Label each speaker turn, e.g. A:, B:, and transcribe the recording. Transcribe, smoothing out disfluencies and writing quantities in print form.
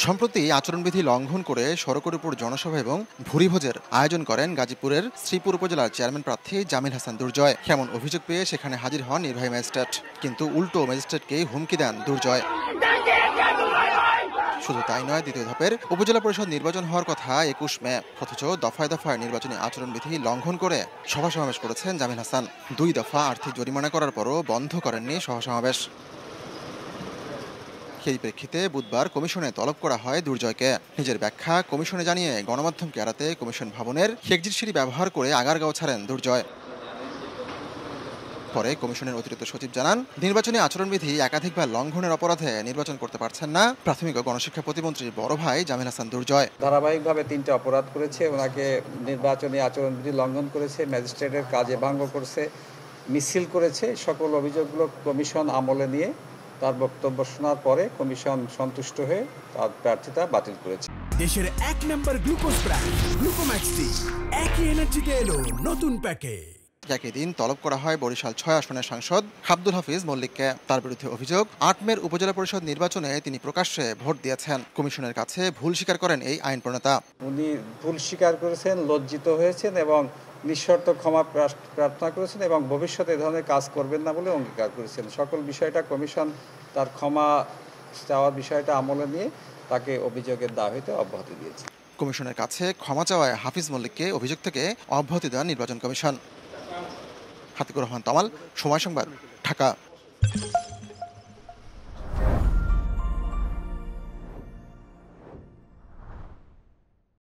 A: সম্প্রতি আচরণবিধি লঙ্ঘন করে সড়কের উপর জনসভা এবং ভুরিভোজের আয়োজন করেন গাজীপুরের শ্রীপুর উপজেলার চেয়ারম্যান প্রার্থী জামিল হাসান দুর্জয়। এমন অভিযোগ পেয়ে সেখানে হাজির হন নির্বাহী ম্যাজিস্ট্রেট, কিন্তু উল্টো ম্যাজিস্ট্রেটকেই হুমকি দেন দুর্জয়। শুধু তাই নয়, দ্বিতীয় ধাপের উপজেলা পরিষদ নির্বাচন হওয়ার কথা ২১ মে, অথচ দফায় দফায় নির্বাচনী আচরণবিধি লঙ্ঘন করে সভা সমাবেশ করেছেন জামিল হাসান। ২ দফা আর্থিক জরিমানা করার পরও বন্ধ করেননি সভা সমাবেশ। সেই প্রেক্ষিতে বুধবার কমিশনে তলব করা হয় দুর্জয়কে। নিজের ব্যাখ্যা কমিশনে জানিয়ে গণমাধ্যমকে এড়াতে কমিশন ভবনের এক্সিট সিঁড়ি ব্যবহার করে আগারগাঁও ছাড়েন দুর্জয়। পরে কমিশনের অতিরিক্ত সচিব জানান, নির্বাচনী আচরণবিধি একাধিকবার লঙ্ঘনের অপরাধে নির্বাচন করতে পারছেন না প্রাথমিক ও গণশিক্ষা প্রতিমন্ত্রীর বড় ভাই জামিল হাসান দুর্জয়।
B: ধারাবাহিকভাবে ৩টা অপরাধ করেছে, ওনাকে নির্বাচনী আচরণবিধি লঙ্ঘন করেছে, ম্যাজিস্ট্রেটের কাজে ভঙ্গ করেছে, মিছিল করেছে। সকল অভিযোগগুলো কমিশন আমলে নিয়ে তার বক্তব্য শোনার পরে কমিশন সন্তুষ্ট হয়ে তার প্রার্থিতা বাতিল করেছে।
C: দেশের ১ নম্বর গ্লুকোজ ব্র্যান্ড গ্লুকোম্যাক্সটি একই এনার্জিতে এলো নতুন প্যাকে।
A: একই দিন তলব করা হয় বরিশাল ৬ আসনের সাংসদ আব্দুল হাফিজ মল্লিককে। তার বিরুদ্ধে অভিযোগ, ৮ মের উপজেলা পরিষদ নির্বাচনে তিনি প্রকাশ্যে ভোট দিয়েছেন। কমিশনের কাছে ভুল স্বীকার করেন এই আইন প্রণেতা।
B: উনি ভুল স্বীকার করেছেন, লজ্জিত হয়েছেন এবং নিঃশর্ত ক্ষমা প্রার্থনা করেছেন এবং ভবিষ্যতে এ ধরনের কাজ করবেন না বলে অঙ্গীকার করেছেন। সকল বিষয়টা কমিশন তার ক্ষমা চাওয়ার বিষয়টা আমলে নিয়ে তাকে অভিযোগের দায় হইতে অব্যাহতি দিয়েছে।
A: কমিশনের কাছে ক্ষমা চাওয়ায় হাফিজ মল্লিককে অভিযোগ থেকে অব্যাহতি দেন নির্বাচন কমিশন। হাতিকুর রহমান তমাল, সময় সংবাদ, ঢাকা।